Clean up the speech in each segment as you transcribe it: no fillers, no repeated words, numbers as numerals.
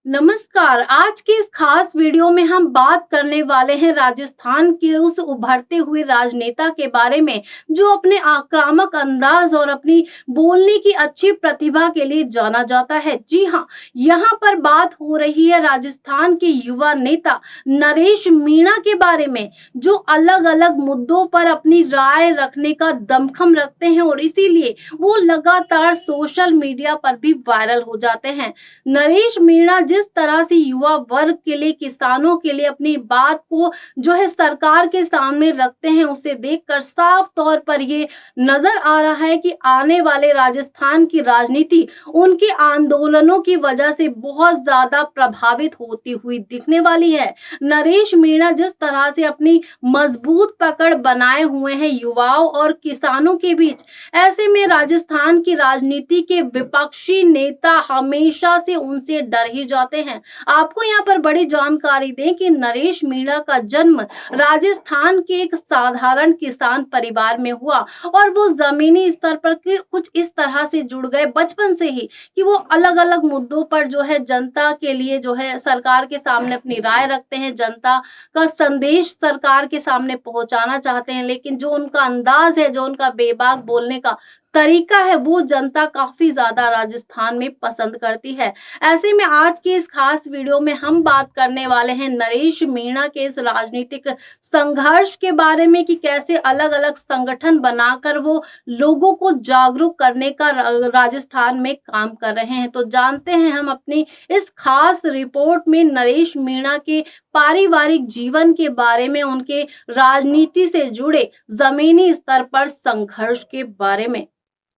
नमस्कार। आज की इस खास वीडियो में हम बात करने वाले हैं राजस्थान के उस उभरते हुए राजनेता के बारे में जो अपने आक्रामक अंदाज और अपनी बोलने की अच्छी प्रतिभा के लिए जाना जाता है। जी हाँ, यहाँ पर बात हो रही है राजस्थान के युवा नेता नरेश मीणा के बारे में, जो अलग-अलग मुद्दों पर अपनी राय रखने का दमखम रखते हैं और इसीलिए वो लगातार सोशल मीडिया पर भी वायरल हो जाते हैं। नरेश मीणा जिस तरह से युवा वर्ग के लिए, किसानों के लिए अपनी बात को जो है सरकार के सामने रखते हैं, उसे देखकर साफ तौर पर ये नजर आ रहा है कि आने वाले राजस्थान की राजनीति उनके आंदोलनों की वजह से बहुत ज्यादा प्रभावित होती हुई दिखने वाली है। नरेश मीणा जिस तरह से अपनी मजबूत पकड़ बनाए हुए हैं युवाओं और किसानों के बीच, ऐसे में राजस्थान की राजनीति के विपक्षी नेता हमेशा से उनसे डर ही जाते हैं। आपको यहाँ पर बड़ी जानकारी दें कि नरेश मीणा का जन्म राजस्थान के एक साधारण किसान परिवार में हुआ और वो जमीनी स्तर पर कुछ इस तरह से जुड़ गए बचपन से ही कि वो अलग-अलग मुद्दों पर जो है जनता के लिए जो है सरकार के सामने अपनी राय रखते हैं, जनता का संदेश सरकार के सामने पहुंचाना चाहते हैं, लेकिन जो उनका अंदाज है, जो उनका बेबाक बोलने का तरीका है, वो जनता काफी ज्यादा राजस्थान में पसंद करती है। ऐसे में आज के इस खास वीडियो में हम बात करने वाले हैं नरेश मीणा के इस राजनीतिक संघर्ष के बारे में कि कैसे अलग-अलग संगठन बनाकर वो लोगों को जागरूक करने का राजस्थान में काम कर रहे हैं। तो जानते हैं हम अपनी इस खास रिपोर्ट में नरेश मीणा के पारिवारिक जीवन के बारे में, उनके राजनीति से जुड़े जमीनी स्तर पर संघर्ष के बारे में।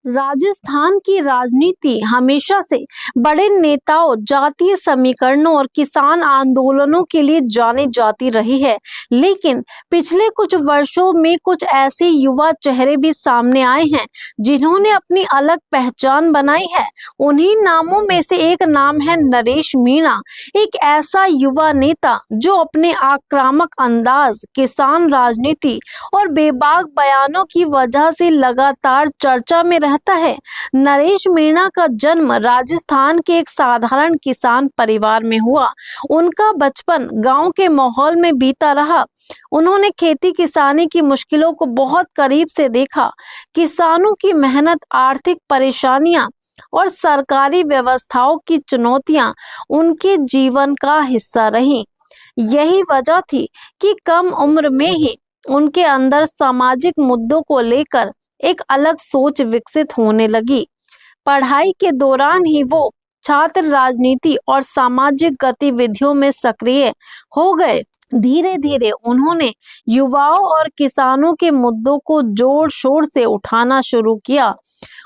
राजस्थान की राजनीति हमेशा से बड़े नेताओं, जातीय समीकरणों और किसान आंदोलनों के लिए जानी जाती रही है, लेकिन पिछले कुछ वर्षों में कुछ ऐसे युवा चेहरे भी सामने आए हैं जिन्होंने अपनी अलग पहचान बनाई है। उन्हीं नामों में से एक नाम है नरेश मीणा, एक ऐसा युवा नेता जो अपने आक्रामक अंदाज, किसान राजनीति और बेबाक बयानों की वजह से लगातार चर्चा में रहता है। नरेश मीणा का जन्म राजस्थान के एक साधारण किसान परिवार में हुआ। उनका बचपन गांव के माहौल में बीता रहा। उन्होंने खेती किसानी की मुश्किलों को बहुत करीब से देखा। किसानों की मेहनत, आर्थिक परेशानियां और सरकारी व्यवस्थाओं की चुनौतियां उनके जीवन का हिस्सा रही। यही वजह थी कि कम उम्र में ही उनके अंदर सामाजिक मुद्दों को लेकर एक अलग सोच विकसित होने लगी। पढ़ाई के दौरान ही वो छात्र राजनीति और सामाजिक गतिविधियों में सक्रिय हो गए। धीरे धीरे उन्होंने युवाओं और किसानों के मुद्दों को जोर शोर से उठाना शुरू किया।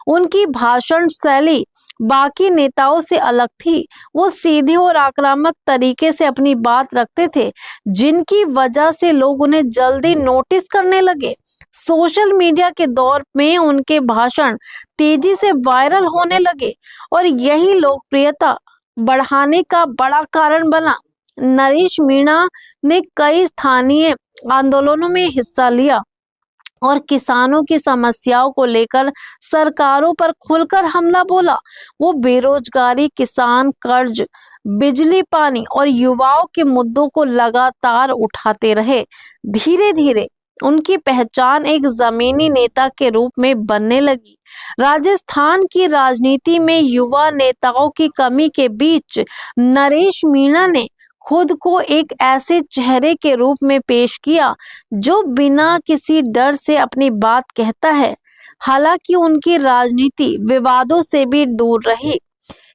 उनकी भाषण शैली बाकी नेताओं से अलग थी। वो सीधे और आक्रामक तरीके से अपनी बात रखते थे, जिनकी वजह से लोग उन्हें जल्दी नोटिस करने लगे। सोशल मीडिया के दौर में उनके भाषण तेजी से वायरल होने लगे और यही लोकप्रियता बढ़ाने का बड़ा कारण बना। नरेश मीणा ने कई स्थानीय आंदोलनों में हिस्सा लिया और किसानों की समस्याओं को लेकर सरकारों पर खुलकर हमला बोला। वो बेरोजगारी, किसान कर्ज, बिजली पानी और युवाओं के मुद्दों को लगातार उठाते रहे। धीरे धीरे उनकी पहचान एक जमीनी नेता के रूप में बनने लगी। राजस्थान की राजनीति में युवा नेताओं की कमी के बीच नरेश मीणा ने खुद को एक ऐसे चेहरे के रूप में पेश किया जो बिना किसी डर से अपनी बात कहता है। हालांकि उनकी राजनीति विवादों से भी दूर रही।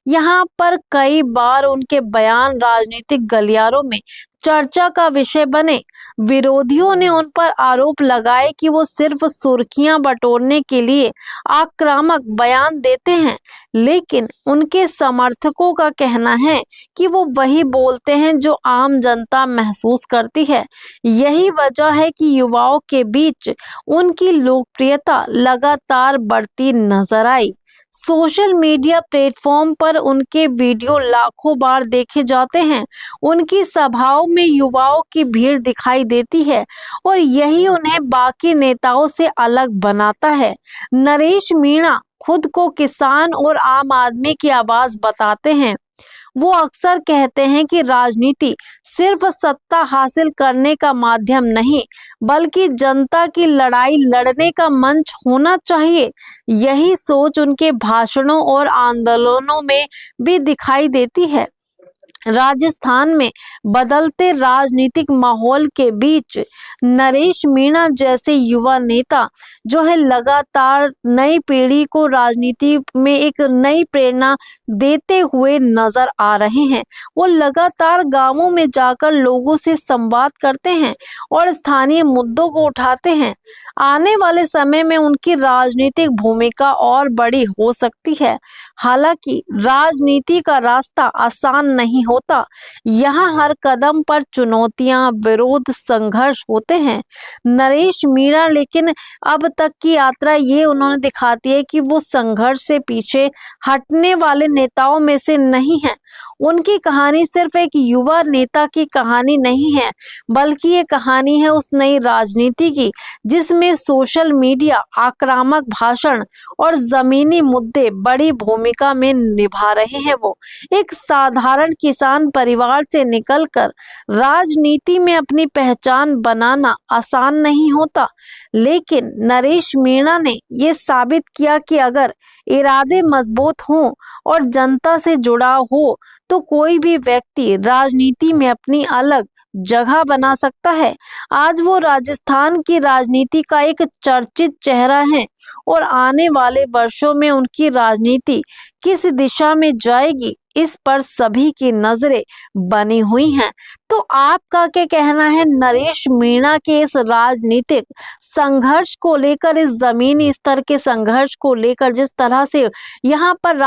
यहाँ पर कई बार उनके बयान राजनीतिक गलियारों में चर्चा का विषय बने। विरोधियों ने उन पर आरोप लगाए कि वो सिर्फ सुर्खियां बटोरने के लिए आक्रामक बयान देते हैं, लेकिन उनके समर्थकों का कहना है कि वो वही बोलते हैं जो आम जनता महसूस करती है। यही वजह है कि युवाओं के बीच उनकी लोकप्रियता लगातार बढ़ती नजर आई। सोशल मीडिया प्लेटफॉर्म पर उनके वीडियो लाखों बार देखे जाते हैं। उनकी सभाओं में युवाओं की भीड़ दिखाई देती है और यही उन्हें बाकी नेताओं से अलग बनाता है। नरेश मीणा खुद को किसान और आम आदमी की आवाज बताते हैं। वो अक्सर कहते हैं कि राजनीति सिर्फ सत्ता हासिल करने का माध्यम नहीं, बल्कि जनता की लड़ाई लड़ने का मंच होना चाहिए। यही सोच उनके भाषणों और आंदोलनों में भी दिखाई देती है। राजस्थान में बदलते राजनीतिक माहौल के बीच नरेश मीणा जैसे युवा नेता जो है लगातार नई पीढ़ी को राजनीति में एक नई प्रेरणा देते हुए नजर आ रहे हैं। वो लगातार गांवों में जाकर लोगों से संवाद करते हैं और स्थानीय मुद्दों को उठाते हैं। आने वाले समय में उनकी राजनीतिक भूमिका और बड़ी हो सकती है। हालांकि राजनीति का रास्ता आसान नहीं होता। यहाँ हर कदम पर चुनौतियां, विरोध, संघर्ष होते हैं। नरेश मीणा लेकिन अब तक की यात्रा ये उन्होंने दिखाती है कि वो संघर्ष से पीछे हटने वाले नेताओं में से नहीं है। उनकी कहानी सिर्फ एक युवा नेता की कहानी नहीं है, बल्कि ये कहानी है उस नई राजनीति की जिसमें सोशल मीडिया, आक्रामक भाषण और जमीनी मुद्दे बड़ी भूमिका में निभा रहे हैं। वो एक साधारण किसान परिवार से निकलकर राजनीति में अपनी पहचान बनाना आसान नहीं होता, लेकिन नरेश मीणा ने ये साबित किया कि अगर इरादे मजबूत हों और जनता से जुड़ा हो तो कोई भी व्यक्ति राजनीति में अपनी अलग जगह बना सकता है। आज वो राजस्थान की राजनीति का एक चर्चित चेहरा है और आने वाले वर्षों में उनकी राजनीति किस दिशा में जाएगी इस पर सभी की नजरें बनी हुई हैं। तो आपका क्या कहना है नरेश मीणा के इस राजनीतिक संघर्ष को लेकर, इस जमीनी स्तर के संघर्ष को लेकर, जिस तरह से यहाँ पर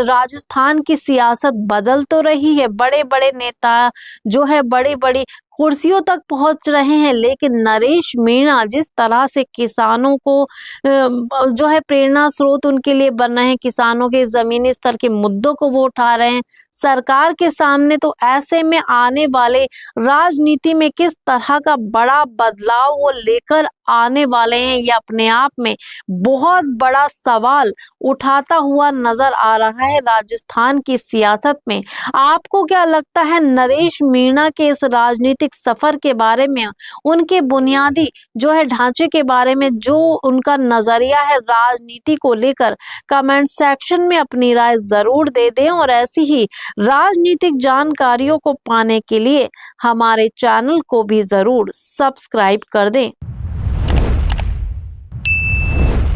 राजस्थान की सियासत बदल तो रही है, बड़े बड़े नेता जो है बड़ी बड़ी कुर्सियों तक पहुंच रहे हैं, लेकिन नरेश मीणा जिस तरह से किसानों को जो है प्रेरणा स्रोत उनके लिए बन रहे हैं, किसानों के जमीनी स्तर के मुद्दों को वो उठा रहे हैं सरकार के सामने, तो ऐसे में आने वाले राजनीति में किस तरह का बड़ा बदलाव वो लेकर आने वाले हैं, ये अपने आप में बहुत बड़ा सवाल उठाता हुआ नजर आ रहा है राजस्थान की सियासत में। आपको क्या लगता है नरेश मीणा के इस राजनीतिक सफर के बारे में, उनके बुनियादी जो है ढांचे के बारे में, जो उनका नजरिया है राजनीति को लेकर? कमेंट सेक्शन में अपनी राय जरूर दे दें और ऐसी ही राजनीतिक जानकारियों को पाने के लिए हमारे चैनल को भी जरूर सब्सक्राइब कर दें।